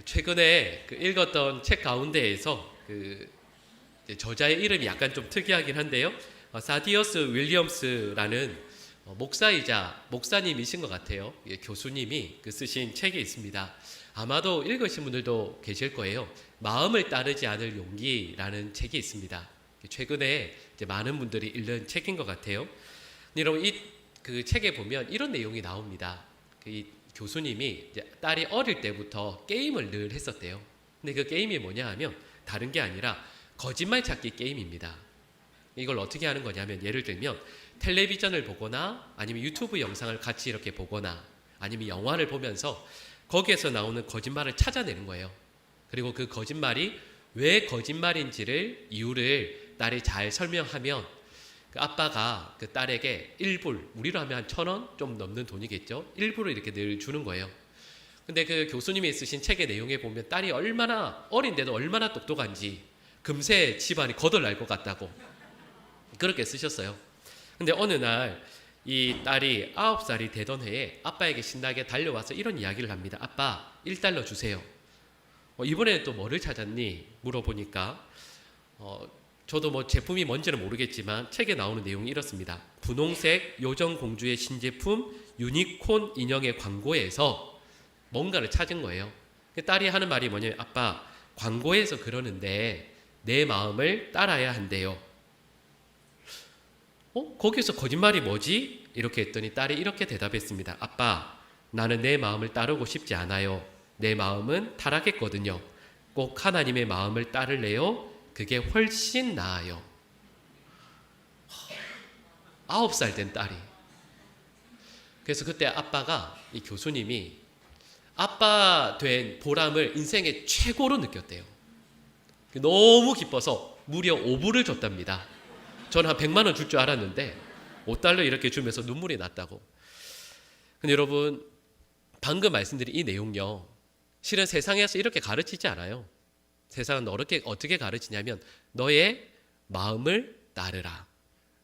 최근에 읽었던 책 가운데에서 저자의 이름이 약간 좀 특이하긴 한데요. 사디어스 윌리엄스라는 목사님이신 것 같아요. 교수님이 쓰신 책이 있습니다. 아마도 읽으신 분들도 계실 거예요. 마음을 따르지 않을 용기라는 책이 있습니다. 최근에 많은 분들이 읽는 책인 것 같아요. 여러분, 그 책에 보면 이런 내용이 나옵니다. 이 교수님이 딸이 어릴 때부터 게임을 늘 했었대요. 근데 그 게임이 뭐냐 하면 다른 게 아니라 거짓말 찾기 게임입니다. 이걸 어떻게 하는 거냐면, 예를 들면 텔레비전을 보거나 아니면 유튜브 영상을 같이 이렇게 보거나 아니면 영화를 보면서 거기에서 나오는 거짓말을 찾아내는 거예요. 그리고 그 거짓말이 왜 거짓말인지를 이유를 딸이 잘 설명하면 그 아빠가 그 딸에게 1불, 우리로 하면 한 1,000원 좀 넘는 돈이겠죠. 1불을 이렇게 늘 주는 거예요. 근데 그 교수님이 쓰신 책의 내용에 보면 딸이 얼마나 어린데도 얼마나 똑똑한지 금세 집안이 거덜날 것 같다고 그렇게 쓰셨어요. 근데 어느 날 이 딸이 9살이 되던 해에 아빠에게 신나게 달려와서 이런 이야기를 합니다. 아빠, 1달러 주세요. 이번에는 또 뭐를 찾았니? 물어보니까 저도 제품이 뭔지는 모르겠지만 책에 나오는 내용이 이렇습니다. 분홍색 요정공주의 신제품 유니콘 인형의 광고에서 뭔가를 찾은 거예요. 딸이 하는 말이 뭐냐면, 아빠, 광고에서 그러는데 내 마음을 따라야 한대요. 거기서 거짓말이 뭐지? 이렇게 했더니 딸이 이렇게 대답했습니다. 아빠, 나는 내 마음을 따르고 싶지 않아요. 내 마음은 타락했거든요. 꼭 하나님의 마음을 따를래요? 그게 훨씬 나아요. 9살 된 딸이. 그래서 그때 아빠가, 이 교수님이 아빠 된 보람을 인생의 최고로 느꼈대요. 너무 기뻐서 무려 5불을 줬답니다. 저는 한 100만 원 줄 줄 알았는데 5달러 이렇게 주면서 눈물이 났다고. 근데 여러분, 방금 말씀드린 이 내용요, 실은 세상에서 이렇게 가르치지 않아요. 세상은 어떻게 가르치냐면, 너의 마음을 따르라.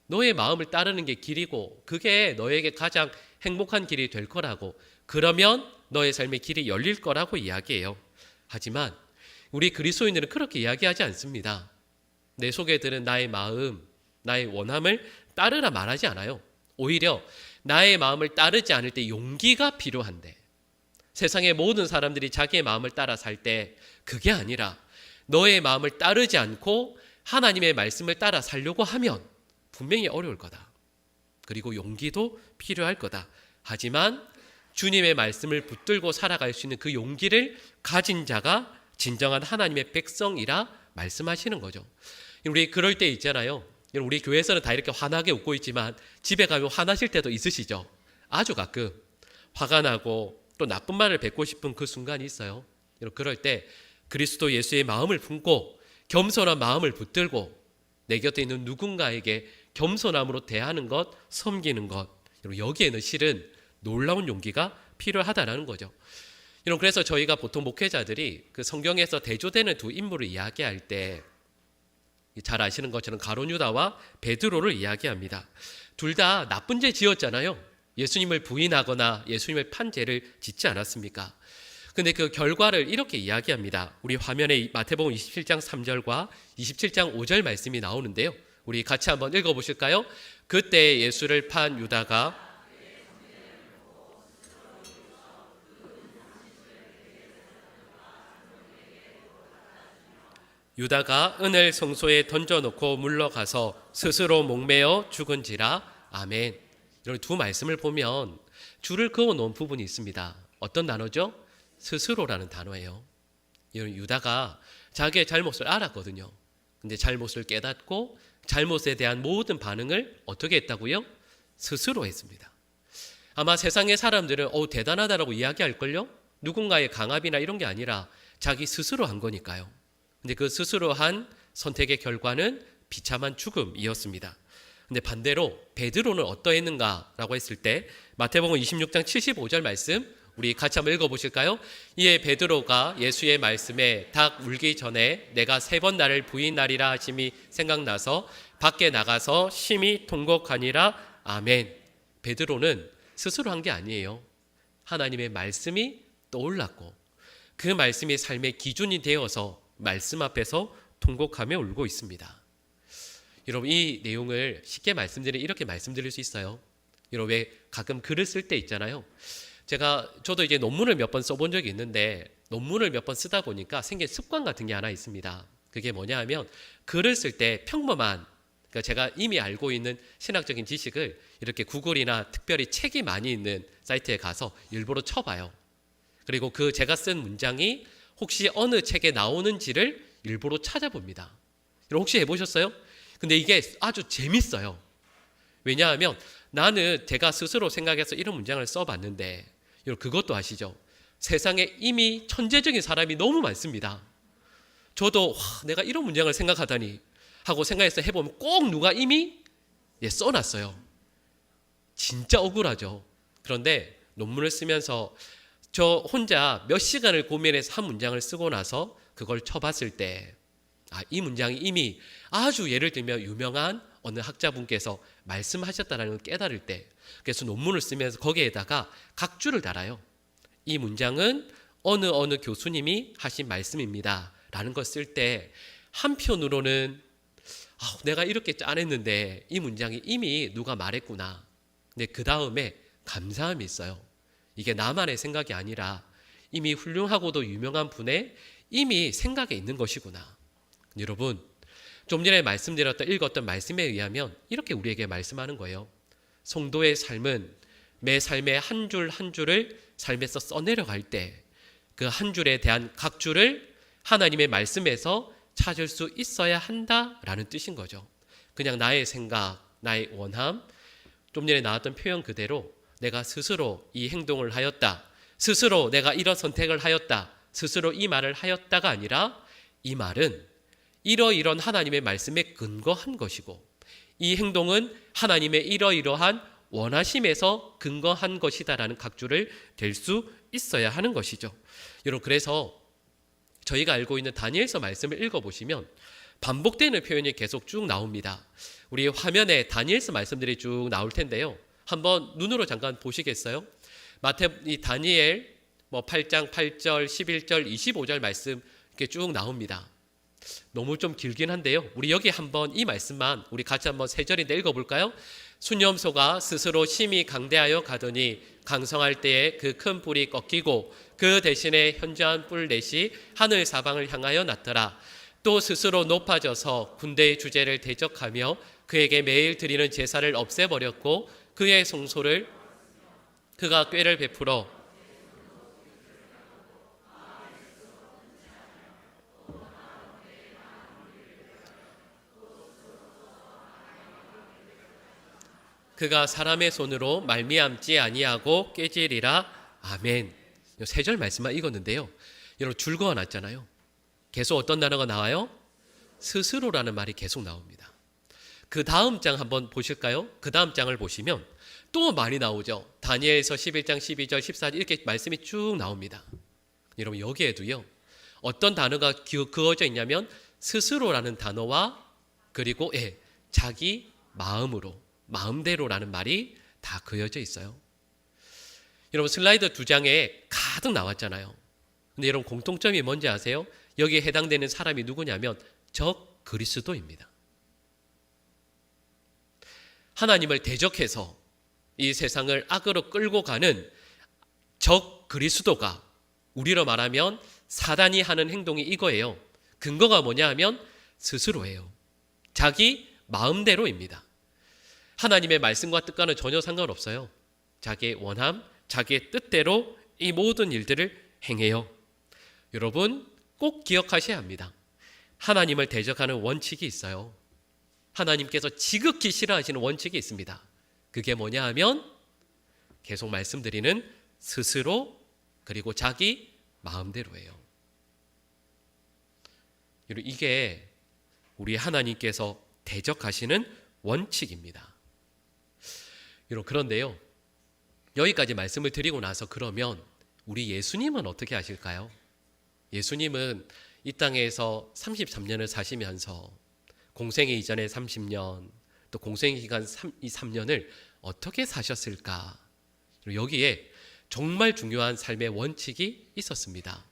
너의 마음을 따르는 게 길이고 그게 너에게 가장 행복한 길이 될 거라고, 그러면 너의 삶의 길이 열릴 거라고 이야기해요. 하지만 우리 그리스도인들은 그렇게 이야기하지 않습니다. 내 속에 드는 나의 마음, 나의 원함을 따르라 말하지 않아요. 오히려 나의 마음을 따르지 않을 때 용기가 필요한데, 세상의 모든 사람들이 자기의 마음을 따라 살 때 그게 아니라 너의 마음을 따르지 않고 하나님의 말씀을 따라 살려고 하면 분명히 어려울 거다. 그리고 용기도 필요할 거다. 하지만 주님의 말씀을 붙들고 살아갈 수 있는 그 용기를 가진 자가 진정한 하나님의 백성이라 말씀하시는 거죠. 우리 그럴 때 있잖아요. 우리 교회에서는 다 이렇게 환하게 웃고 있지만 집에 가면 화나실 때도 있으시죠. 아주 가끔 화가 나고 또 나쁜 말을 뱉고 싶은 그 순간이 있어요. 그럴 때 그리스도 예수의 마음을 품고 겸손한 마음을 붙들고 내 곁에 있는 누군가에게 겸손함으로 대하는 것, 섬기는 것, 여기에는 실은 놀라운 용기가 필요하다는 거죠. 그래서 저희가 보통 목회자들이 그 성경에서 대조되는 두 인물을 이야기할 때 잘 아시는 것처럼 가룟 유다와 베드로를 이야기합니다. 둘 다 나쁜 죄 지었잖아요. 예수님을 부인하거나 예수님을 판 죄를 짓지 않았습니까? 근데 그 결과를 이렇게 이야기합니다. 우리 화면에 마태복음 27장 3절과 27장 5절 말씀이 나오는데요. 우리 같이 한번 읽어보실까요? 그때 예수를 판 유다가 은을 성소에 던져놓고 물러가서 스스로 목매어 죽은지라. 아멘. 이런 두 말씀을 보면 줄을 그어놓은 부분이 있습니다. 어떤 단어죠? 스스로라는 단어예요. 유다가 자기의 잘못을 알았거든요. 근데 잘못을 깨닫고 잘못에 대한 모든 반응을 어떻게 했다고요? 스스로 했습니다. 아마 세상의 사람들은 대단하다라고 이야기할걸요? 누군가의 강압이나 이런 게 아니라 자기 스스로 한 거니까요. 근데 그 스스로 한 선택의 결과는 비참한 죽음이었습니다. 근데 반대로 베드로는 어떠했는가라고 했을 때 마태복음 26장 75절 말씀 우리 같이 한번 읽어보실까요? 이에 베드로가 예수의 말씀에 닭 울기 전에 내가 3번 나를 부인하리라 하심이 생각나서 밖에 나가서 심히 통곡하니라. 아멘. 베드로는 스스로 한 게 아니에요. 하나님의 말씀이 떠올랐고 그 말씀이 삶의 기준이 되어서 말씀 앞에서 통곡하며 울고 있습니다. 여러분, 이 내용을 쉽게 이렇게 말씀드릴 수 있어요. 여러분, 왜 가끔 글을 쓸 때 있잖아요. 저도 이제 논문을 몇 번 써본 적이 있는데, 논문을 몇 번 쓰다 보니까 생긴 습관 같은 게 하나 있습니다. 그게 뭐냐 하면, 글을 쓸 때 평범한, 그러니까 제가 이미 알고 있는 신학적인 지식을 이렇게 구글이나 특별히 책이 많이 있는 사이트에 가서 일부러 쳐봐요. 그리고 그 제가 쓴 문장이 혹시 어느 책에 나오는지를 일부러 찾아봅니다. 혹시 해보셨어요? 근데 이게 아주 재밌어요. 왜냐하면 나는 제가 스스로 생각해서 이런 문장을 써봤는데, 그것도 아시죠? 세상에 이미 천재적인 사람이 너무 많습니다. 저도 내가 이런 문장을 생각하다니 하고 생각해서 해보면 꼭 누가 이미 써놨어요. 진짜 억울하죠. 그런데 논문을 쓰면서 저 혼자 몇 시간을 고민해서 한 문장을 쓰고 나서 그걸 쳐봤을 때, 이 문장이 이미 아주 예를 들면 유명한 어느 학자분께서 말씀하셨다는 걸 깨달을 때, 그래서 논문을 쓰면서 거기에다가 각주를 달아요. 이 문장은 어느 교수님이 하신 말씀입니다 라는 걸 쓸 때 한편으로는 내가 이렇게 짜냈는데 이 문장이 이미 누가 말했구나. 근데 그 다음에 감사함이 있어요. 이게 나만의 생각이 아니라 이미 훌륭하고도 유명한 분의 이미 생각에 있는 것이구나. 여러분, 좀 전에 읽었던 말씀에 의하면 이렇게 우리에게 말씀하는 거예요. 성도의 삶은 매 삶의 한 줄 한 줄을 삶에서 써내려갈 때 그 한 줄에 대한 각주를 하나님의 말씀에서 찾을 수 있어야 한다라는 뜻인 거죠. 그냥 나의 생각, 나의 원함, 좀 전에 나왔던 표현 그대로 내가 스스로 이 행동을 하였다, 스스로 내가 이런 선택을 하였다, 스스로 이 말을 하였다가 아니라 이 말은 이러이러한 하나님의 말씀에 근거한 것이고 이 행동은 하나님의 이러이러한 원하심에서 근거한 것이다라는 각주를 댈 수 있어야 하는 것이죠. 여러분, 그래서 저희가 알고 있는 다니엘서 말씀을 읽어보시면 반복되는 표현이 계속 쭉 나옵니다. 우리 화면에 다니엘서 말씀들이 쭉 나올 텐데요. 한번 눈으로 잠깐 보시겠어요? 이 다니엘 8장 8절, 11절, 25절 말씀 이렇게 쭉 나옵니다. 너무 좀 길긴 한데요. 우리 여기 한번 이 말씀만 우리 같이 한번 3절인데 읽어볼까요? 순염소가 스스로 심히 강대하여 가더니 강성할 때에 그 큰 뿔이 꺾이고 그 대신에 현저한 뿔 넷이 하늘 사방을 향하여 났더라. 또 스스로 높아져서 군대의 주제를 대적하며 그에게 매일 드리는 제사를 없애버렸고 그의 성소를 그가 꾀를 베풀어 그가 사람의 손으로 말미암지 아니하고 깨지리라. 아멘. 3절 말씀만 읽었는데요. 여러분, 줄 그어놨잖아요. 계속 어떤 단어가 나와요? 스스로라는 말이 계속 나옵니다. 그 다음 장 한번 보실까요? 그 다음 장을 보시면 또 말이 나오죠. 다니엘서 11장 12절 14절 이렇게 말씀이 쭉 나옵니다. 여러분, 여기에도요, 어떤 단어가 그어져 있냐면 스스로라는 단어와 그리고 자기 마음대로라는 말이 다 그어져 있어요. 여러분, 슬라이드 2장에 가득 나왔잖아요. 근데 여러분, 공통점이 뭔지 아세요? 여기에 해당되는 사람이 누구냐면 적 그리스도입니다. 하나님을 대적해서 이 세상을 악으로 끌고 가는 적 그리스도가, 우리로 말하면 사단이 하는 행동이 이거예요. 근거가 뭐냐 하면 스스로예요. 자기 마음대로입니다. 하나님의 말씀과 뜻과는 전혀 상관없어요. 자기의 원함, 자기의 뜻대로 이 모든 일들을 행해요. 여러분, 꼭 기억하셔야 합니다. 하나님을 대적하는 원칙이 있어요. 하나님께서 지극히 싫어하시는 원칙이 있습니다. 그게 뭐냐 하면 계속 말씀드리는 스스로 그리고 자기 마음대로예요. 이게 우리 하나님께서 대적하시는 원칙입니다. 그런데요, 여기까지 말씀을 드리고 나서 그러면 우리 예수님은 어떻게 하실까요? 예수님은 이 땅에서 33년을 사시면서 공생의 이전에 30년, 또 공생의 기간 이 3년을 어떻게 사셨을까? 여기에 정말 중요한 삶의 원칙이 있었습니다.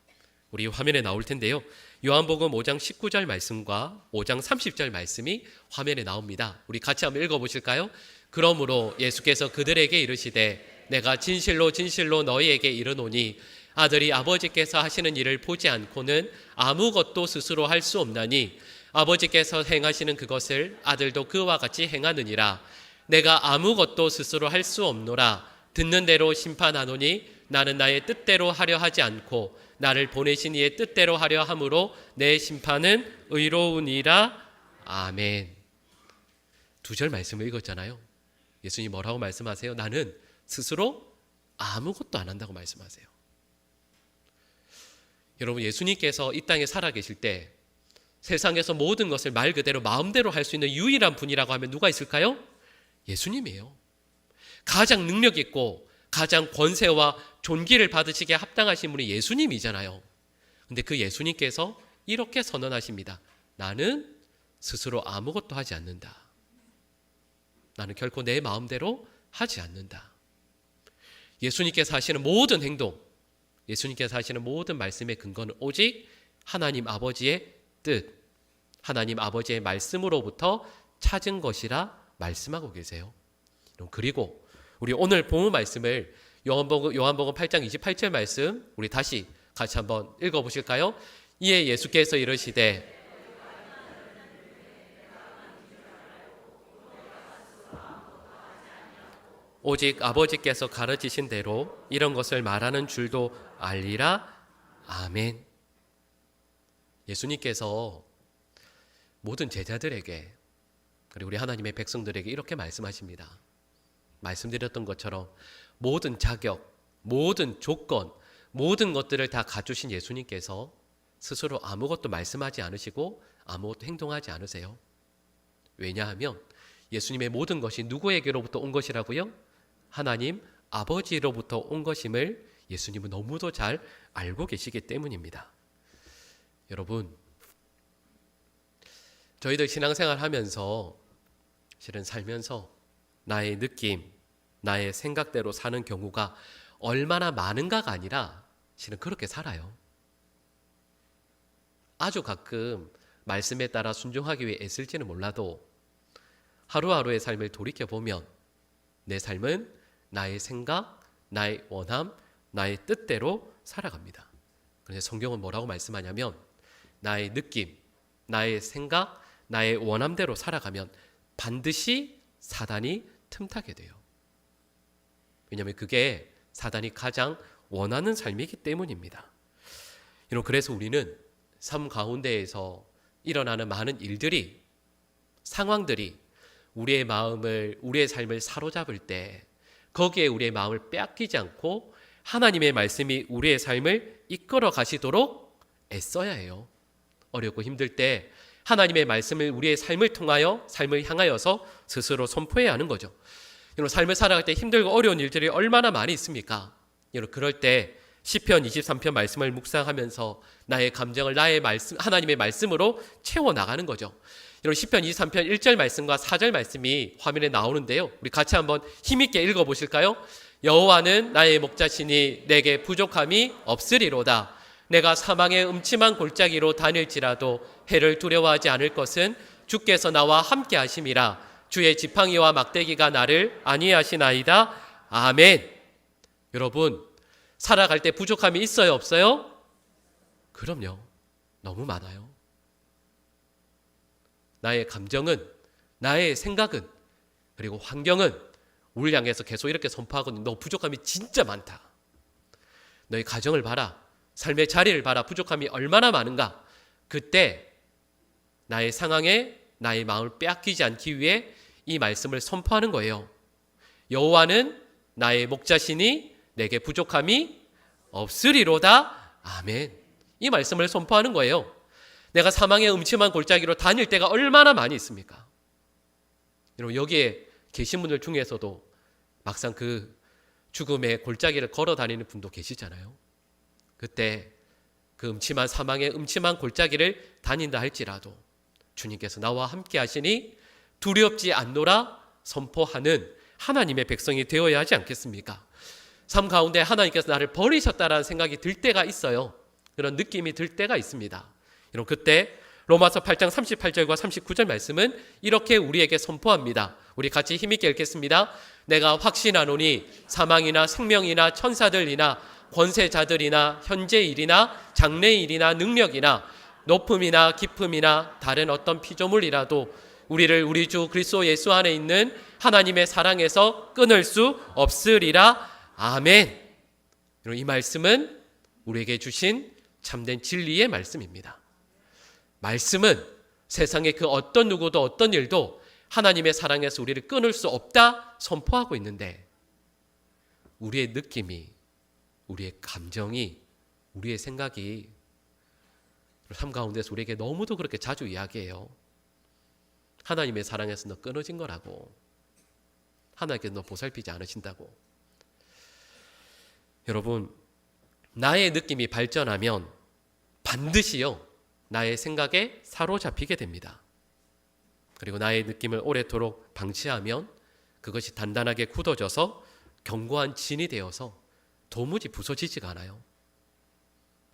우리 화면에 나올 텐데요. 요한복음 5장 19절 말씀과 5장 30절 말씀이 화면에 나옵니다. 우리 같이 한번 읽어보실까요? 그러므로 예수께서 그들에게 이르시되 내가 진실로 진실로 너희에게 이르노니 아들이 아버지께서 하시는 일을 보지 않고는 아무것도 스스로 할 수 없나니 아버지께서 행하시는 그것을 아들도 그와 같이 행하느니라. 내가 아무것도 스스로 할 수 없노라. 듣는 대로 심판하노니 나는 나의 뜻대로 하려 하지 않고 나를 보내신 이의 뜻대로 하려 함으로 내 심판은 의로우니라. 아멘. 2절 말씀을 읽었잖아요. 예수님 뭐라고 말씀하세요? 나는 스스로 아무것도 안 한다고 말씀하세요. 여러분, 예수님께서 이 땅에 살아계실 때 세상에서 모든 것을 말 그대로 마음대로 할 수 있는 유일한 분이라고 하면 누가 있을까요? 예수님이에요. 가장 능력 있고 가장 권세와 존귀를 받으시기에 합당하신 분이 예수님이잖아요. 근데 그 예수님께서 이렇게 선언하십니다. 나는 스스로 아무것도 하지 않는다. 나는 결코 내 마음대로 하지 않는다. 예수님께서 하시는 모든 행동, 예수님께서 하시는 모든 말씀의 근거는 오직 하나님 아버지의 뜻, 하나님 아버지의 말씀으로부터 찾은 것이라 말씀하고 계세요. 그리고 우리 오늘 본문 말씀을 요한복음 8장 28절 말씀 우리 다시 같이 한번 읽어보실까요? 이에 예수께서 이르시되 오직 아버지께서 가르치신 대로 이런 것을 말하는 줄도 알리라. 아멘. 예수님께서 모든 제자들에게 그리고 우리 하나님의 백성들에게 이렇게 말씀하십니다. 말씀드렸던 것처럼 모든 자격, 모든 조건, 모든 것들을 다 갖추신 예수님께서 스스로 아무것도 말씀하지 않으시고 아무것도 행동하지 않으세요. 왜냐하면 예수님의 모든 것이 누구에게로부터 온 것이라고요? 하나님 아버지로부터 온 것임을 예수님은 너무도 잘 알고 계시기 때문입니다. 여러분, 저희들 신앙생활 하면서 실은 살면서 나의 느낌, 나의 생각대로 사는 경우가 얼마나 많은가가 아니라 실은 그렇게 살아요. 아주 가끔 말씀에 따라 순종하기 위해 애쓸지는 몰라도 하루하루의 삶을 돌이켜보면 내 삶은 나의 생각, 나의 원함, 나의 뜻대로 살아갑니다. 그런데 성경은 뭐라고 말씀하냐면 나의 느낌, 나의 생각, 나의 원함대로 살아가면 반드시 사단이 틈타게 돼요. 왜냐하면 그게 사단이 가장 원하는 삶이기 때문입니다. 그래서 우리는 삶 가운데에서 일어나는 많은 일들이, 상황들이 우리의 마음을, 우리의 삶을 사로잡을 때 거기에 우리의 마음을 빼앗기지 않고 하나님의 말씀이 우리의 삶을 이끌어 가시도록 애써야 해요. 어렵고 힘들 때 하나님의 말씀을 우리의 삶을 통하여, 삶을 향하여서 스스로 선포해야 하는 거죠. 삶을 살아갈 때 힘들고 어려운 일들이 얼마나 많이 있습니까? 그럴 때 시편 23편 말씀을 묵상하면서 나의 감정을 나의 말씀, 하나님의 말씀으로 채워나가는 거죠. 시편 23편 1절 말씀과 4절 말씀이 화면에 나오는데요. 우리 같이 한번 힘있게 읽어보실까요? 여호와는 나의 목자시니 내게 부족함이 없으리로다. 내가 사망의 음침한 골짜기로 다닐지라도 해를 두려워하지 않을 것은 주께서 나와 함께 하심이라. 주의 지팡이와 막대기가 나를 안위하시나이다. 아멘. 여러분, 살아갈 때 부족함이 있어요, 없어요? 그럼요. 너무 많아요. 나의 감정은, 나의 생각은, 그리고 환경은 우리를 향해서 계속 이렇게 선포하거든요. 너 부족함이 진짜 많다. 너의 가정을 봐라. 삶의 자리를 봐라. 부족함이 얼마나 많은가. 그때 나의 상황에 나의 마음을 빼앗기지 않기 위해 이 말씀을 선포하는 거예요. 여호와는 나의 목자시니 내게 부족함이 없으리로다. 아멘. 이 말씀을 선포하는 거예요. 내가 사망의 음침한 골짜기로 다닐 때가 얼마나 많이 있습니까? 여러분, 여기에 계신 분들 중에서도 막상 그 죽음의 골짜기를 걸어 다니는 분도 계시잖아요. 그때 그 음침한 사망의 음침한 골짜기를 다닌다 할지라도 주님께서 나와 함께 하시니 두렵지 않노라 선포하는 하나님의 백성이 되어야 하지 않겠습니까? 삶 가운데 하나님께서 나를 버리셨다라는 생각이 들 때가 있어요. 그런 느낌이 들 때가 있습니다. 여러분, 그때 로마서 8장 38절과 39절 말씀은 이렇게 우리에게 선포합니다. 우리 같이 힘있게 읽겠습니다. 내가 확신하노니 사망이나 생명이나 천사들이나 권세자들이나 현재 일이나 장래 일이나 능력이나 높음이나 깊음이나 다른 어떤 피조물이라도 우리를 우리 주 그리스도 예수 안에 있는 하나님의 사랑에서 끊을 수 없으리라. 아멘. 이 말씀은 우리에게 주신 참된 진리의 말씀입니다. 말씀은 세상의 그 어떤 누구도 어떤 일도 하나님의 사랑에서 우리를 끊을 수 없다 선포하고 있는데, 우리의 느낌이, 우리의 감정이, 우리의 생각이 삶 가운데서 우리에게 너무도 그렇게 자주 이야기해요. 하나님의 사랑에서 너 끊어진 거라고. 하나님께서 너 보살피지 않으신다고. 여러분, 나의 느낌이 발전하면 반드시요, 나의 생각에 사로잡히게 됩니다. 그리고 나의 느낌을 오래도록 방치하면 그것이 단단하게 굳어져서 견고한 진이 되어서 도무지 부서지지가 않아요.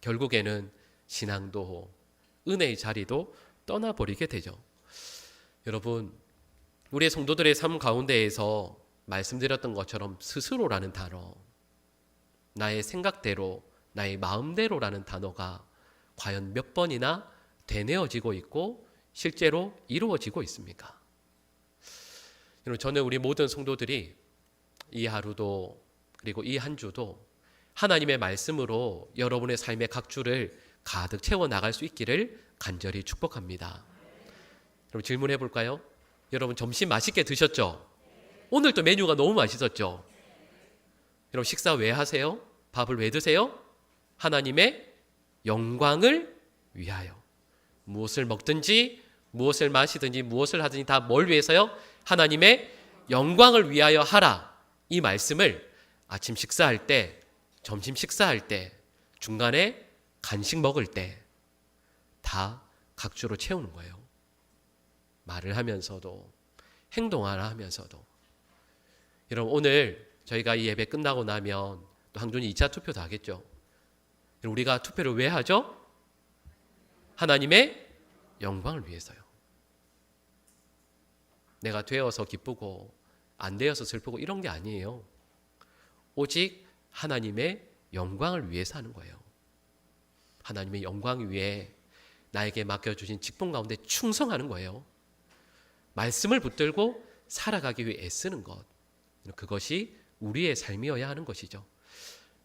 결국에는 신앙도 은혜의 자리도 떠나버리게 되죠. 여러분, 우리의 성도들의 삶 가운데에서 말씀드렸던 것처럼 스스로라는 단어, 나의 생각대로, 나의 마음대로라는 단어가 과연 몇 번이나 되뇌어지고 있고 실제로 이루어지고 있습니까? 여러분, 저는 우리 모든 성도들이 이 하루도 그리고 이 한 주도 하나님의 말씀으로 여러분의 삶의 각 주를 가득 채워 나갈 수 있기를 간절히 축복합니다. 그럼 질문해 볼까요? 여러분, 점심 맛있게 드셨죠? 오늘 또 메뉴가 너무 맛있었죠? 여러분, 식사 왜 하세요? 밥을 왜 드세요? 하나님의 영광을 위하여. 무엇을 먹든지 무엇을 마시든지 무엇을 하든지 다 뭘 위해서요? 하나님의 영광을 위하여 하라. 이 말씀을 아침 식사할 때, 점심 식사할 때, 중간에 간식 먹을 때 다 각주로 채우는 거예요. 말을 하면서도, 행동을 하면서도. 여러분, 오늘 저희가 이 예배 끝나고 나면 또 항준이 2차 투표도 하겠죠. 우리가 투표를 왜 하죠? 하나님의 영광을 위해서요. 내가 되어서 기쁘고 안 되어서 슬프고 이런 게 아니에요. 오직 하나님의 영광을 위해서 하는 거예요. 하나님의 영광 위에 나에게 맡겨주신 직분 가운데 충성하는 거예요. 말씀을 붙들고 살아가기 위해 애쓰는 것, 그것이 우리의 삶이어야 하는 것이죠.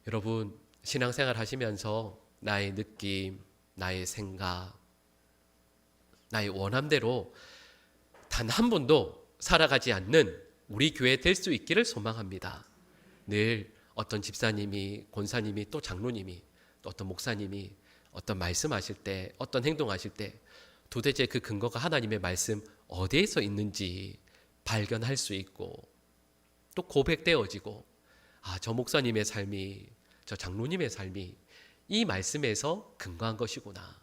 여러분, 신앙생활 하시면서 나의 느낌, 나의 생각, 나의 원함대로 단 한 번도 살아가지 않는 우리 교회 될 수 있기를 소망합니다. 늘 어떤 집사님이, 권사님이, 또 장로님이, 또 어떤 목사님이 어떤 말씀하실 때, 어떤 행동하실 때 도대체 그 근거가 하나님의 말씀 어디에서 있는지 발견할 수 있고 또 고백되어지고, 아, 저 목사님의 삶이, 저 장로님의 삶이 이 말씀에서 근거한 것이구나.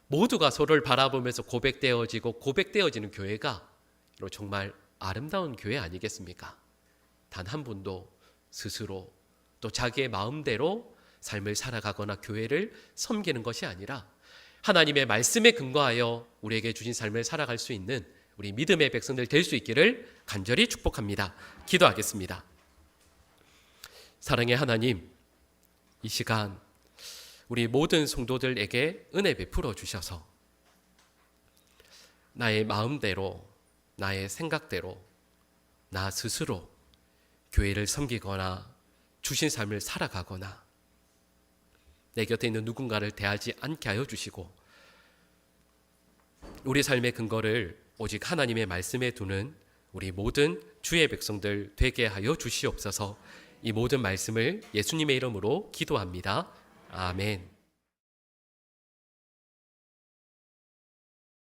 모두가 서로를 바라보면서 고백되어지고 고백되어지는 교회가 정말 아름다운 교회 아니겠습니까? 단 한 분도 스스로 또 자기의 마음대로 삶을 살아가거나 교회를 섬기는 것이 아니라 하나님의 말씀에 근거하여 우리에게 주신 삶을 살아갈 수 있는 우리 믿음의 백성들 될 수 있기를 간절히 축복합니다. 기도하겠습니다. 사랑의 하나님, 이 시간 우리 모든 성도들에게 은혜 베풀어 주셔서 나의 마음대로, 나의 생각대로, 나 스스로 교회를 섬기거나 주신 삶을 살아가거나 내 곁에 있는 누군가를 대하지 않게 하여 주시고, 우리 삶의 근거를 오직 하나님의 말씀에 두는 우리 모든 주의 백성들 되게 하여 주시옵소서. 이 모든 말씀을 예수님의 이름으로 기도합니다. 아멘.